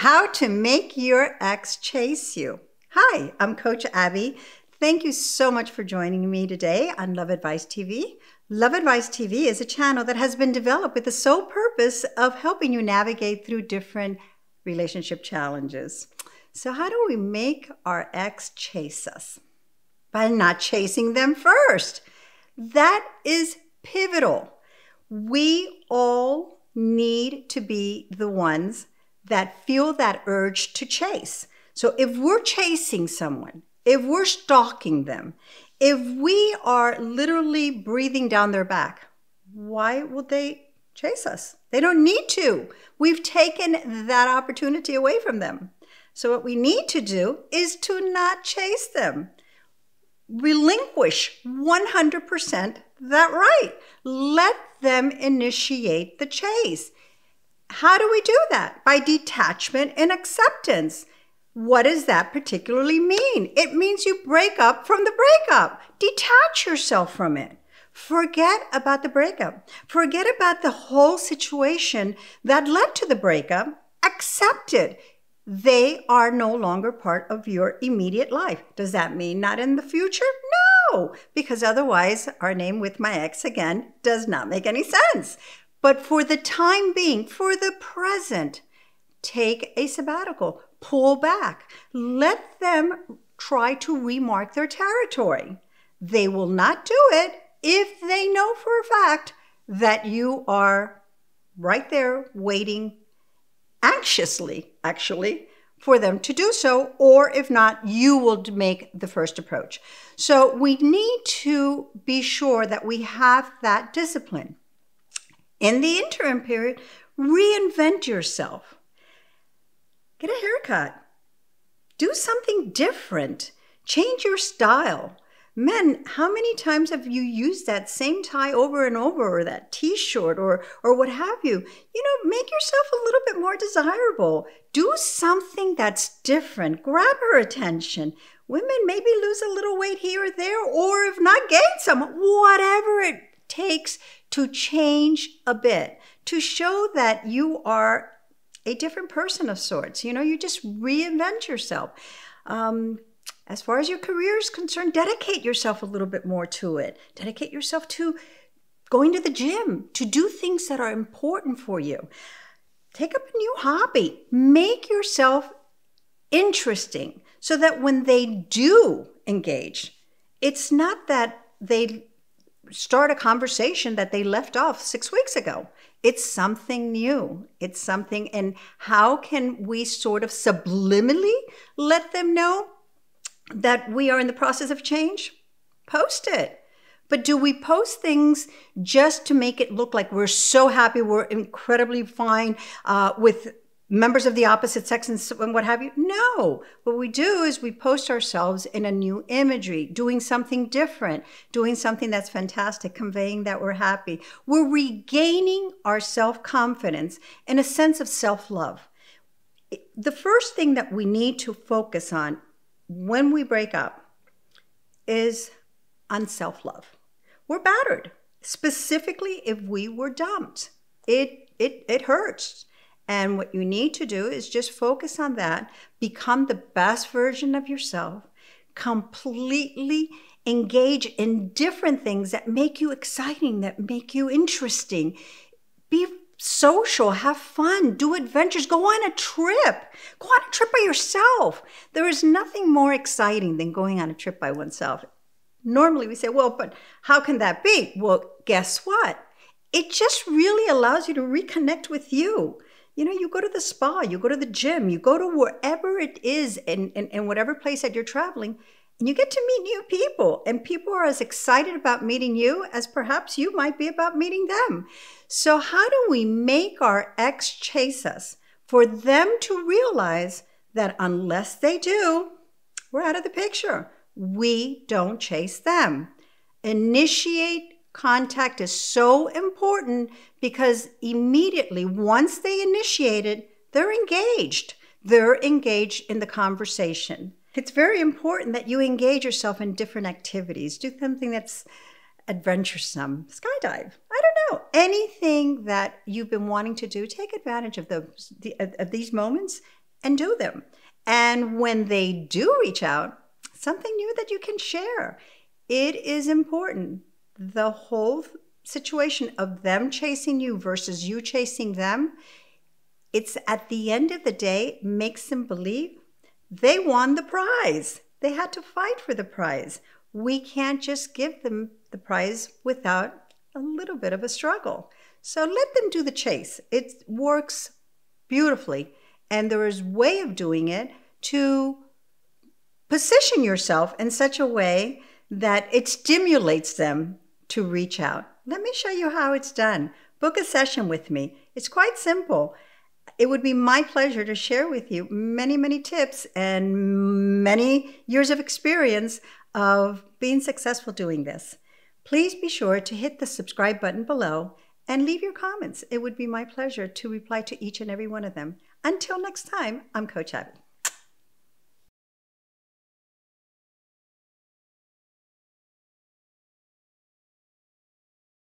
How to make your ex chase you. Hi, I'm Coach Abby. Thank you so much for joining me today on Love Advice TV. Love Advice TV is a channel that has been developed with the sole purpose of helping you navigate through different relationship challenges. So how do we make our ex chase us? By not chasing them first. That is pivotal. We all need to be the ones that feel that urge to chase. So if we're chasing someone, if we're stalking them, if we are literally breathing down their back, why would they chase us? They don't need to. We've taken that opportunity away from them. So what we need to do is to not chase them. Relinquish 100% that right. Let them initiate the chase. How do we do that? By detachment and acceptance. What does that particularly mean? It means you break up from the breakup. Detach yourself from it. Forget about the breakup. Forget about the whole situation that led to the breakup. Accept it. They are no longer part of your immediate life. Does that mean not in the future? No, because otherwise our name with my ex again does not make any sense. But for the time being, for the present, take a sabbatical, pull back, let them try to remark their territory. They will not do it if they know for a fact that you are right there waiting anxiously, actually, for them to do so, or if not, you will make the first approach. So we need to be sure that we have that discipline. In the interim period, reinvent yourself. Get a haircut. Do something different. Change your style. Men, how many times have you used that same tie over and over, or that t-shirt, or what have you? Make yourself a little bit more desirable. Do something that's different. Grab her attention. Women, maybe lose a little weight here or there, or if not, gain some. Whatever it takes to change a bit, to show that you are a different person of sorts. You just reinvent yourself. As far as your career is concerned, dedicate yourself a little bit more to it. Dedicate yourself to going to the gym, to do things that are important for you. Take up a new hobby. Make yourself interesting so that when they do engage, it's not that they start a conversation that they left off 6 weeks ago. It's something new. It's something, and how can we sort of subliminally let them know that we are in the process of change? Post it. But do we post things just to make it look like we're so happy, we're incredibly fine with members of the opposite sex and what have you? No. What we do is we post ourselves in a new imagery, doing something different, doing something that's fantastic, conveying that we're happy. We're regaining our self-confidence and a sense of self-love. The first thing that we need to focus on when we break up is on self-love. We're battered, specifically if we were dumped. It hurts. And what you need to do is just focus on that, become the best version of yourself, completely engage in different things that make you exciting, that make you interesting. Be social, have fun, do adventures, go on a trip. Go on a trip by yourself. There is nothing more exciting than going on a trip by oneself. Normally we say, well, but how can that be? Well, guess what? It just really allows you to reconnect with you. You go to the spa, you go to the gym, you go to wherever it is in whatever place that you're traveling, and you get to meet new people. And people are as excited about meeting you as perhaps you might be about meeting them. So how do we make our ex chase us? For them to realize that unless they do, we're out of the picture. We don't chase them. Initiate contact is so important because immediately, once they initiate it, they're engaged. They're engaged in the conversation. It's very important that you engage yourself in different activities. Do something that's adventuresome. Skydive. I don't know. Anything that you've been wanting to do, take advantage of these moments and do them. And when they do reach out, something new that you can share. It is important. The whole situation of them chasing you versus you chasing them, it's at the end of the day, makes them believe they won the prize. They had to fight for the prize. We can't just give them the prize without a little bit of a struggle. So let them do the chase. It works beautifully. And there is a way of doing it to position yourself in such a way that it stimulates them to reach out. Let me show you how it's done. Book a session with me. It's quite simple. It would be my pleasure to share with you many, many tips and many years of experience of being successful doing this. Please be sure to hit the subscribe button below and leave your comments. It would be my pleasure to reply to each and every one of them. Until next time, I'm Coach Abby.